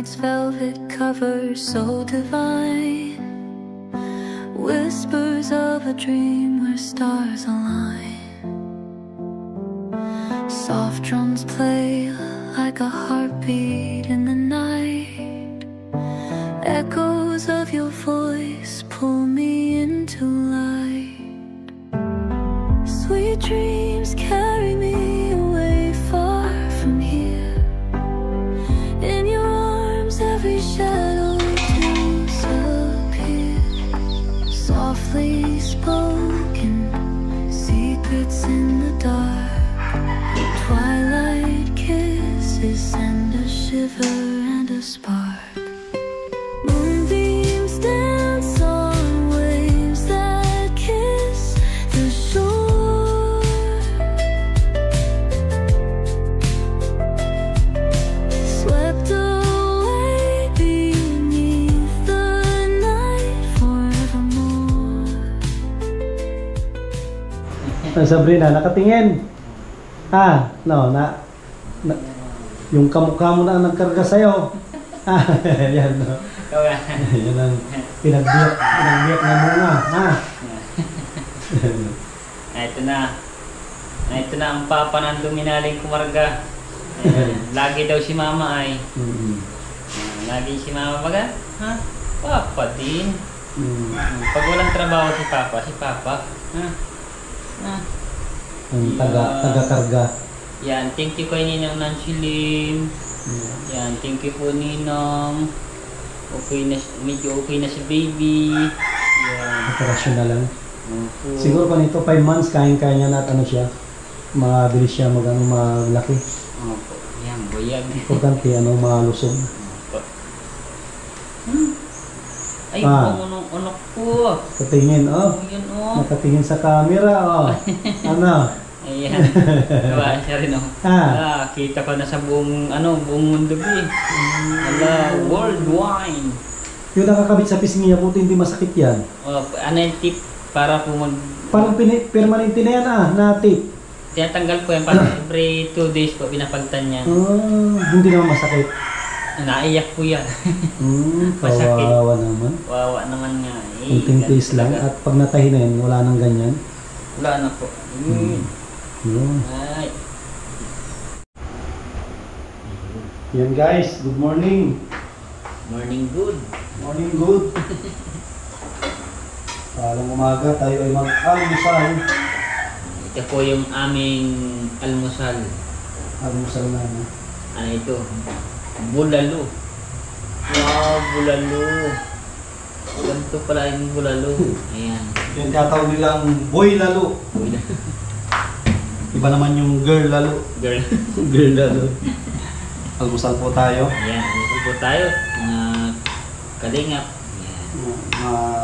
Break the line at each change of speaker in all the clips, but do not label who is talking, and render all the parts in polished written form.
night's velvet cover so divine, whispers of a dream where stars align. Soft drums play like a heartbeat in the night. Echoes of your voice pull me into light. Sweet dreams carry me away far from here. In your arms every shadow disappears. Softly spoken secrets in the dark. Twilight kisses send a shiver and a spark. Moonbeams dance on waves that kiss the shore. Swept away beneath the night forevermore.
Sabrina, nakatingin. No, yung kamukha mo na ang nagkarga sa'yo. Yan, no. Yan ang pinagbiyak na muna.
Ito na ang papa ng luminaling kumarga. Lagi daw si mama ay. Lagi si mama baga? Papa din. Pag walang trabaho si papa.
Ang taga-karga.
Yan, thank you kay Ninang Nancy Lim. Yan, thank you po Ninang. Medyo okay na si baby. Yan.
Operasyon na lang. Siguro pa nito 5 months, kaya niya na at siya. Mabilis siya maglaki.
Opo. Yan, buyag.
Importante, malusog.
Ay, unok po.
Katingin,
Yan,
nakatingin sa camera,
Ayan. Diba, siya rin, kita ko na sa buong mundo, worldwide.
Yung nakakabit sa pisngi niya, buti hindi masakit yan.
Ano yung tip para po
parang permanente na yan, na tip.
Tinatanggal po yan, parang every 2 days po, pinapagtan yan.
Hindi naman masakit.
Naiyak po yan.
Kawawa naman.
Kawawa naman nga.
Kunting taste lang, at pag natahi na yun, wala nang ganyan.
Wala na po. Ay.
Yan guys, good morning.
Morning good.
Morning good. Palang umaga tayo ay mag-almusal.
Ito po yung aming almusal.
Almusal na.
Ano ito? Bulalo. Wow, bulalo. Ganito pala yung bulalo. Ayan.
Yan katawag nilang boy lalo. Iba naman yung girl lalo. Girl lalo. Almusal po tayo.
Ayan, almusal po tayo. Kalingap.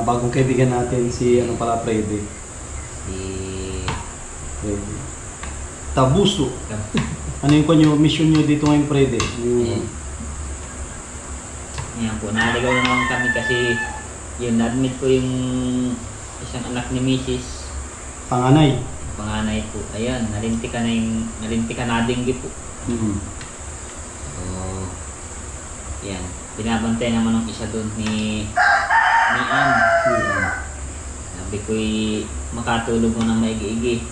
Bagong kaibigan natin si Freddy. Freddy. Tabuso. Ano yung mission nyo dito ngayon, Freddy?
Ayan po, naligaw na naman kami kasi yun, na-admit ko yung isang anak ni Mrs.
Panganay
po. Ayan, nalintikan na dinggi po. So, yan. Binabantay naman ng isa doon ni Ann. Sabi ko'y makatulog mo ng maigi-igi.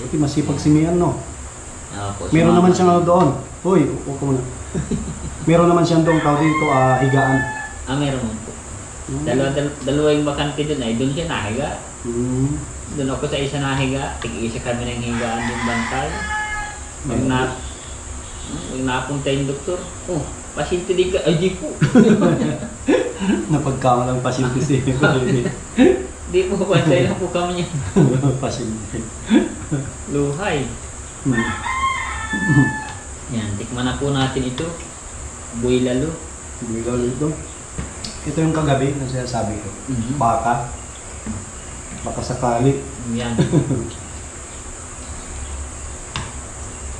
Buti masipag si Mian, no?
Po,
meron naman siyang doon. Hoy, upo muna. Meron naman siyang doon tao dito, higaan.
Meron mo po. Dalawa yung bakante doon ay doon siya nahiga. Doon ako sa isa nahiga. Tig-isa kami ng higaan yung bantay. Pag napunta yung doktor, pasyente din ka. Ay, di po.
Napagkama lang pasyente si
Di po, bantay lang po kami niya.
Pasyente.
Luhay. Yan, tikman na po natin ito. Buy lalo.
Buy lalo ito. Ito yung kagabi na sinasabi ko. Baka sakali.
Yan.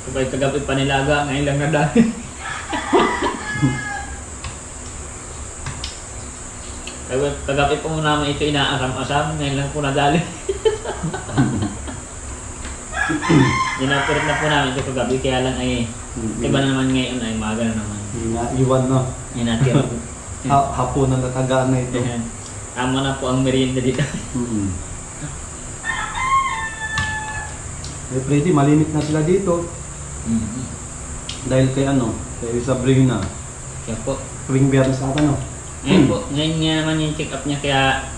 Kapag kagabi panilaga, ngayon lang na dahil. Kagabi po muna naman ito inaasam-asam, ngayon lang po nadali. Dinapurit na po namin ito kagabi, kaya lang ay iba naman ngayon ay maga na naman.
Hindi na iwan, no?
Yan natin.
Hapon na natagaan na ito.
Ayan. Tama na po ang merienda dito.
Eh, Freddy, malimit na sila dito. Dahil kay kay Sabrina.
Kaya po.
Tuwing biyernes ata, no?
Ngayon po, ngayon nga naman yung check up niya kaya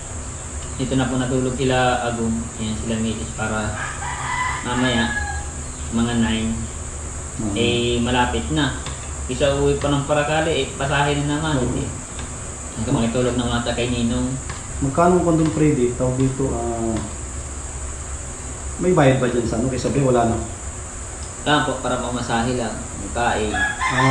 dito na po natulog sila Agum. Yan sila Mitis para mamaya mga 9 malapit na. Isa uwi pa ng Paracali pasahin na naman. Hanggang makitulog ng mata kay Ninong.
Magkano ang kondom, Freddy? Tawag dito, may bayad ba dyan sa kay Sabrina? Wala na.
Lang po, para mamasahe lang. Kain.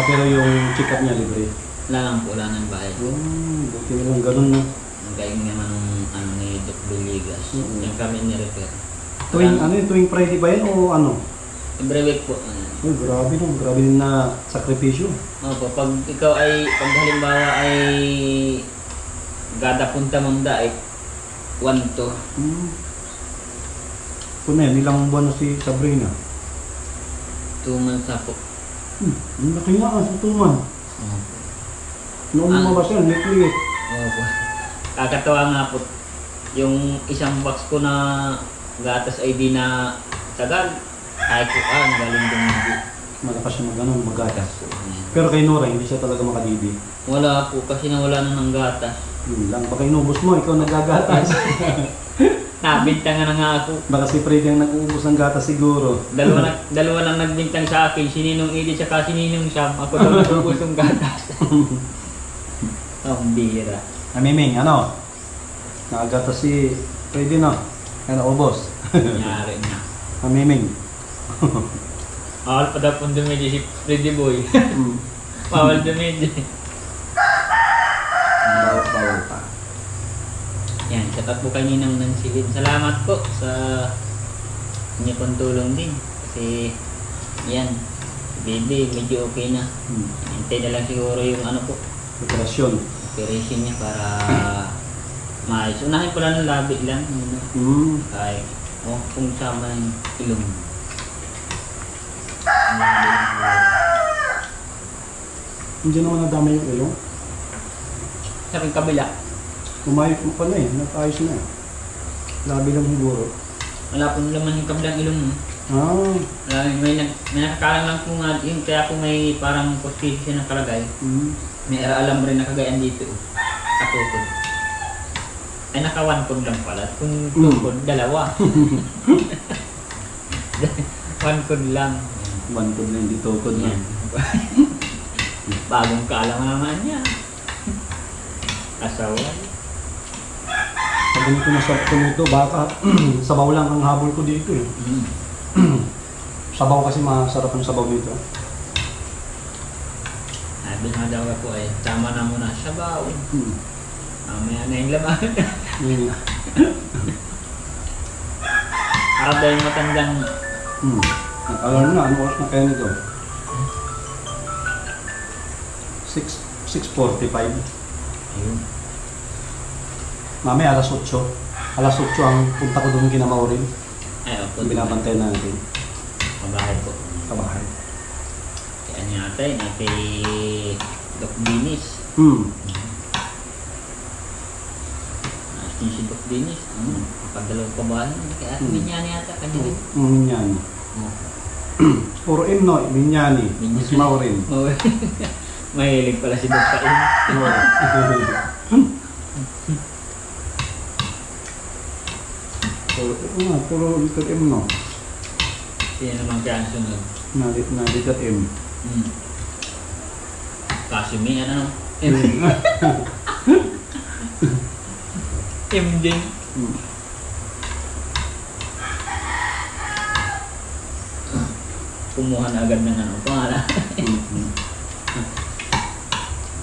Pero yung check up niya libre.
Wala lang po, wala nang bayad.
Buti nilang ganun, no?
Ang galing naman ng ni Doc Duligas. Yung kami ni-refer.
Tuwing Friday ba yan o ano?
Every week po.
Ay, grabe no. Grabe din na sakripisyo.
Opo, pag ikaw pag halimbawa ay gada punta munda 1 to.
Kung yan, ilang buwan na si Sabrina?
2 months na po.
Ang laki nga sa 2 months. Noong lumabas yan, lit-lit.
Opo. Kakatawa nga po. Yung isang box ko na gatas ay di na tagal. Ay ko, galing dumindi.
Malakas siya magatas. Pero kay Nora, hindi siya talaga makadidi.
Wala po, kasi nawala na ng gatas.
Yun lang, baka inubos mo, ikaw nagagatas.
Nabintang na nga ako.
Baka si Freddy ang nag-uubos ng gatas siguro.
Dalawa lang nagbintang sa akin, si Ninong Edith at si Ninong Sam. Ako daw nag-uubos ng gatas. Ang bira.
Miming, nakagatas si Freddy, no? Kaya naubos.
Nangyari na.
Miming.
Bawal pa daw pong dumedi si Freddy Boy. Bawal dumedi.
Bawal pa.
Yan, shout out po kay Ninang Nansilin. Salamat po sa inyo pong tulong din. Kasi, yan, baby, medyo okay na. Hintay na lang siguro yung po.
Operasyon
Operation niya para maayos. Unahin ko lang ng labi lang. Kaya, kung sama yung ilong.
Hindi naman nadama yung ilong.
Sa aking kabila.
Umayos mo pa na nag-ayos na Labi lang siguro.
Wala pong laman yung kabilang ilong mo. Wala, may nakakalang lang po nga yun. Kaya kung may parang postisyon siya ng kalagay, may alam rin na kagayan dito. Katukod. Ay naka-1 code lang pala. Kung 2 code, dalawa. 1 code lang.
1 code lang, hindi 2 code lang.
Bagong kaalaman naman niya. Asawa.
Pag ganito na sarap ko nito, baka sabaw lang ang habol ko dito eh. Sabaw kasi masarap ang sabaw dito.
Sabi nga daw ako tama na muna sabaw. Mamaya na yung laman. Para dahil matandang...
Alam na, ano oras na kaya nito? 6:45.
Ayun.
Mamaya alas 8. Alas 8 ang punta ko doon kina Maureen.
Ay, opo.
Binabantay natin.
Mabahay po.
Sa bahay.
Kaya niya kay Doc Dinis. Si Doc Dinis. Pagdalawang pabahan. Kaya Minyani yata kanina.
Minyani. Puro M, no? Minyani. Si Maureen.
Mahilig pala si Doc sa M.
Puro little M, no?
Sino naman kaya ang sunod?
Na little M.
Kasi may M. M din. Kumuha na agad ng pangalan.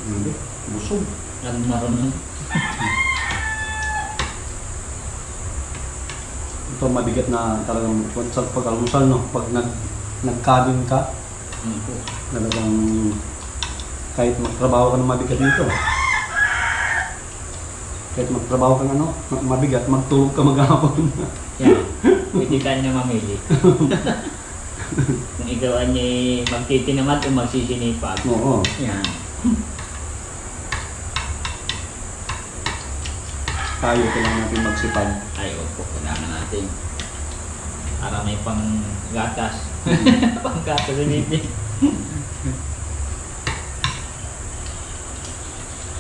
Hindi, busog.
Marunong.
Ito mabigat na talagang sa pag-almusal, no? Pag nagkabin ka, talagang kahit magtrabaho ka ng mabigat dito. Kahit magtrabaho ka mabigat, magtulog ka maghapon.
Yan, hindi ka niya mamili. Kung ikaw ay magtitinamad o magsisinipag.
Oo.
Yan.
Tayo, kailangan natin magsipag.
Ay, opo, kailangan natin. Para may pang gatas. Pang gatas ulitin.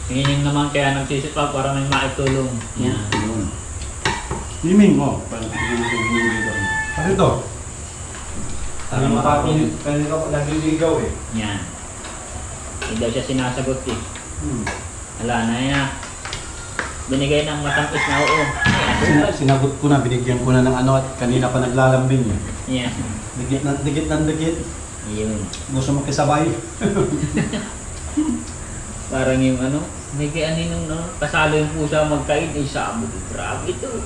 Hining naman kaya nagsisipag para may maitulong. Yan.
Himing, oh. Parang himing dito. Ano ito?
Para
Ano
makapin.
kanina ka nagliligaw eh.
Yan. Hindi daw siya sinasagot eh. Wala na yan. Binigay ng matangkis na oo.
Sinagot ko na, binigyan ko na ng ano at kanina pa naglalambing eh.
Yan.
Dikit ng dikit.
Yun.
Gusto mo kisabay.
Parang yung ano, may kaya ninong no, kasalo yung pusa magkain, eh sabog. Grabe ito.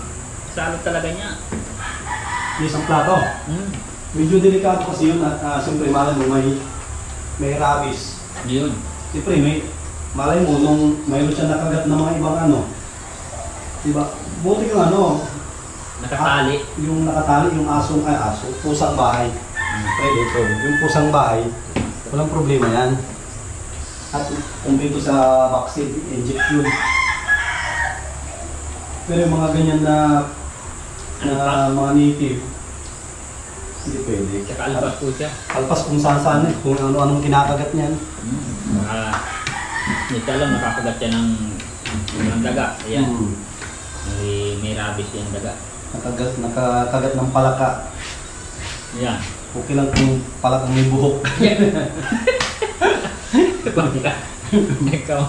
Kasalo talaga niya.
Isang plato. Medyo delikado kasi yun at siyempre malay mo may rabies.
Yun.
Siyempre malay mo nung mayroon siya nakagat ng mga ibang ano. Diba? Buti yung ano.
Nakatali.
Yung nakatali, yung pusang bahay. Pwede ito. Yung pusang bahay, walang problema yan. At kumpleto sa vaccine, injection. Pero yung mga ganyan na mga native, hindi pwede.
Tsaka alpas po siya.
Alpas kung saan kung ano-anong kinakagat niyan.
Hindi ka alam, nakakagat siya ng daga. Ayan. May rabies yung daga.
Nakakagat ng palaka.
Ayan.
Okay lang kung palakang may buhok.
Ikaw.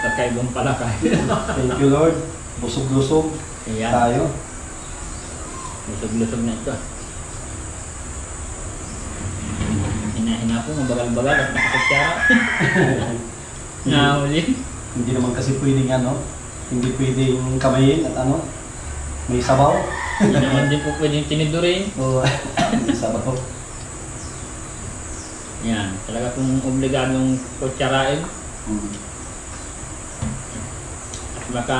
Kakaibang palaka.
Thank you Lord. Busog-lusog
Ayan.
tayo.
Lusog-lusog na ito. Hina-hina po, mabagal-bagal at nakakutsara. Nahuli.
Hindi naman kasi pwedeng hindi pwedeng kamayin at may sabaw.
Hindi naman din po pwedeng tinidurin.
Oo, may sabaw.
Yan, talaga kung obligadong kutsarain. At baka...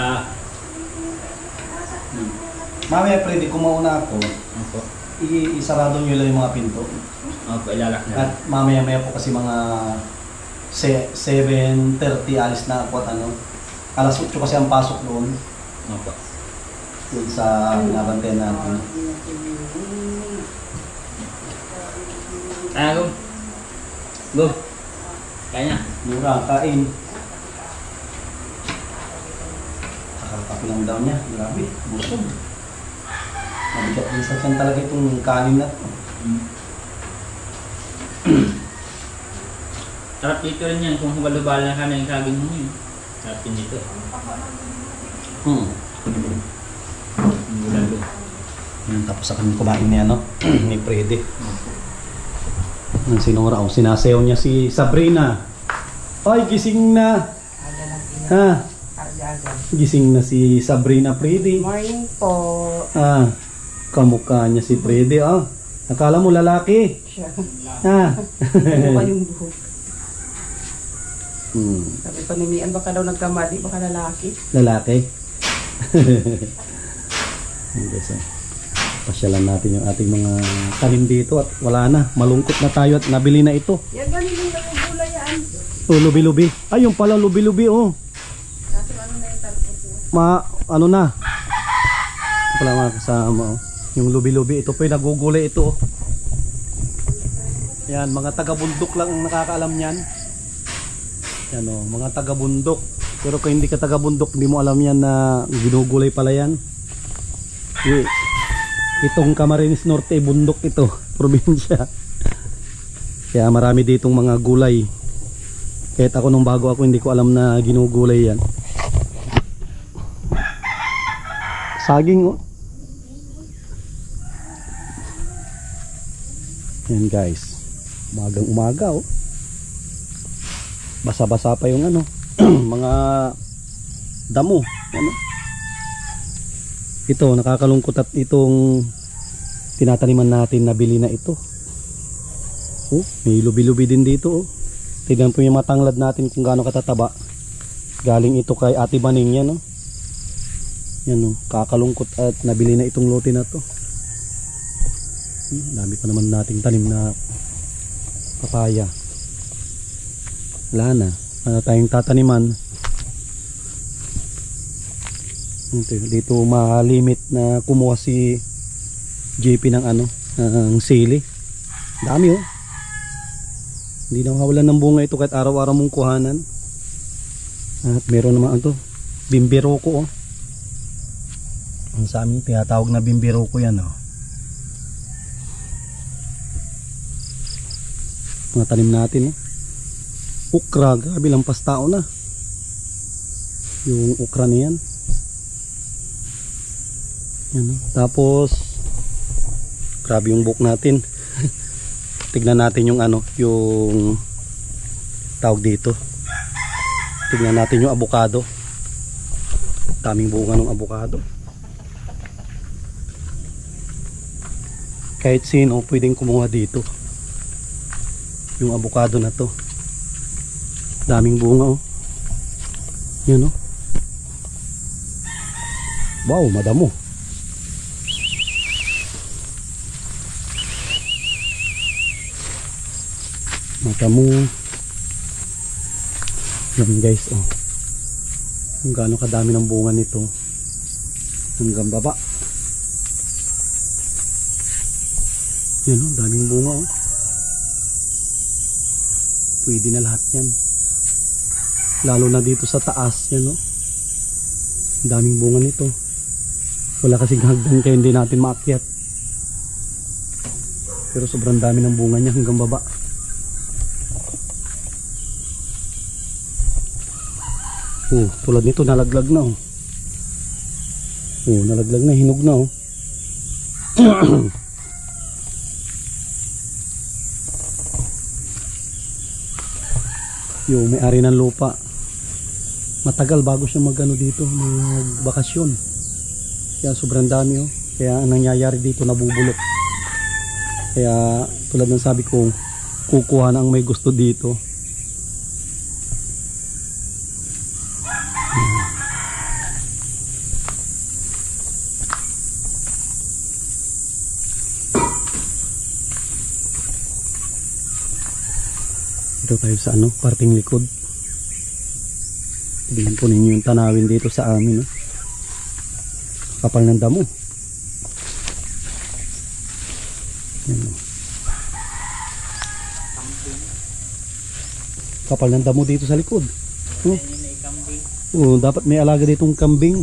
Mamaya pwede kung mauna ako,
Opo.
isarado nyo lang yung mga pinto.
Opo, ilalak na.
At mamaya po kasi mga 7:30 alis na ako at alas 8 kasi ang pasok doon.
Opo.
Doon sa binabantayan natin.
Go. Go. Kaya.
Mura, kain. Kakakapi lang daw niya. Grabe, busog. Mabigat din sa tiyan talaga itong kanin na ito.
Sarap dito rin yan kung hubal-hubal na ka na yung saging mo yun. Sarap din dito. Lalo.
Tapos sa kanyang kumain niya, ni Freddy. Ang sinura, sinasayaw niya si Sabrina. Ay, gising na! Ha? Gising na si Sabrina Freddy.
Morning po.
Kamukha niya si Freddy, Akala mo lalaki.
Siya.
Mukha
yung buhok. Sabi pa ni Mian, baka daw nagkamali, baka lalaki.
Lalaki. Okay, so, pasyalan natin yung ating mga tanim dito at wala na. Malungkot na tayo at nabili na ito.
Yan ba nila yung gulay yan?
Lubi-lubi. Ay, yung pala lubi-lubi,
Kaso ano na yung talpos mo?
ano na. Ito pala mga kasama, Yung lubi-lubi. Ito po yung nagugulay ito, Yan, mga taga-bundok lang ang nakakaalam niyan. Yan, mga taga-bundok. Pero kung hindi ka taga-bundok, hindi mo alam yan na ginugulay pala yan. Itong Camarines Norte, bundok ito, probinsya. Kaya marami ditong mga gulay. Kahit ako nung bago ako, hindi ko alam na ginugulay yan. Saging, Yan guys. Umagang umaga, Basa-basa pa yung mga damo. Ito, nakakalungkot at itong tinataniman natin na bili na ito. May lubi-lubi din dito, Tignan po yung matanglad natin kung gaano katataba. Galing ito kay Ate Baning yan, Yan, kakalungkot at nabili na itong lote na to. Dami pa naman nating tanim na papaya. Wala na. Wala tayong tataniman. Dito malimit na kumuha si JP ng ng sili. Dami oh. Hindi na mawalan ng bunga ito kahit araw-araw mong kuhanan. At meron naman bimbiroko oh. Ang sa amin tinatawag na bimbiroko yan oh. Mga tanim natin oh. Ukra, grabe lampas tao na. Yung ukra na yan. Yan oh. Tapos grabe yung buhok natin. Tignan natin yung yung tawag dito. Tignan natin yung avocado. Daming bunga ng avocado. Kahit sino pwedeng kumuha dito. Yung avocado na to. Daming bunga oh. Yan oh. Wow, madamo. Madamo. Yan guys oh. Kung gaano kadami ng bunga nito hanggang baba. Yan oh, daming bunga oh. Pwede na lahat yan. Lalo na dito sa taas yan oh. Daming bunga nito. Wala kasing hagdan kaya hindi natin maakyat. Pero sobrang dami ng bunga niya hanggang baba. Oh, tulad nito nalaglag na oh. Oh, nalaglag na, hinog na oh. Yung may-ari ng lupa, matagal bago siya dito, magbakasyon. Kaya sobrang dami oh. Kaya ang nangyayari dito, nabubulok. Kaya tulad ng sabi ko, kukuha na ang may gusto dito. Dito tayo sa parting likod. Tingnan po ninyo yung tanawin dito sa amin oh. Kapal ng damo. Yan, oh. Kapal ng damo dito sa likod oh. Oh, dapat may alaga ditong kambing.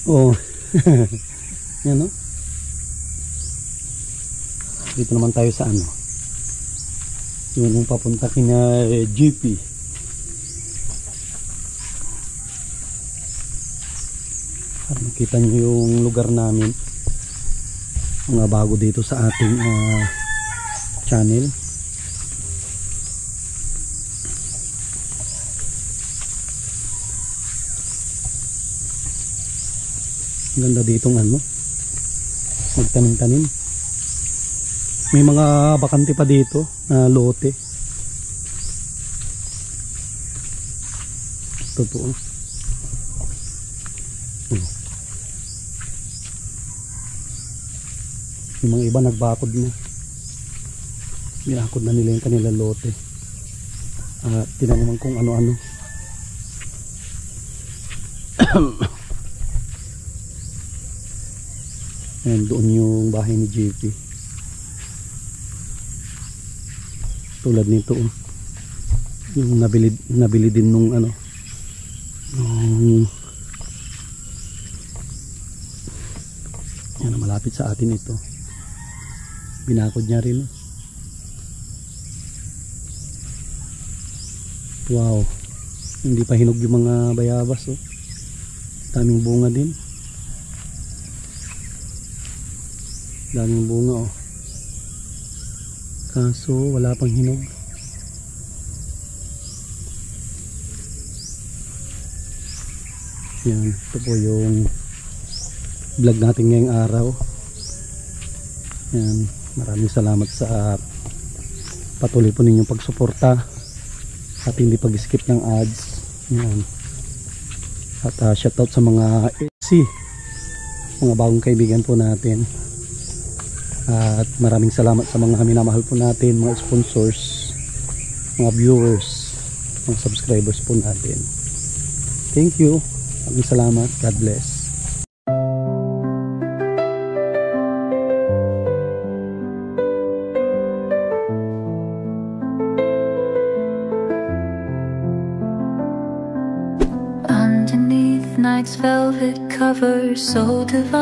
Oh. Yan oh. Dito naman tayo sa yung papunta kina GP. Para makita nyo yung lugar namin, mga bago dito sa ating channel. Ganda ditong magtanim-tanim. May mga bakante pa dito na lote. Totoo. Yung mga iba nagbakod na. Binakod na nila yung kanilang lote. Tinaniman kung ano-ano. Ayan, doon yung bahay ni JP. Tulad nito yung nabili din nung yan, malapit sa atin ito. Binakod niya rin. Wow, hindi pa hinog yung mga bayabas oh. Daming bunga din. Daming bunga oh. Kaso wala pang hinog. Yan, ito po yung vlog natin ngayong araw. Yan, maraming salamat sa patuloy po ninyong pagsuporta at hindi pag-skip ng ads. Yan. At shoutout sa mga AC mga bagong kaibigan po natin. At maraming salamat sa mga minamahal po natin, mga sponsors, mga viewers, mga subscribers po natin. Thank you. Maraming salamat. God bless.
Underneath night's velvet cover, so divine.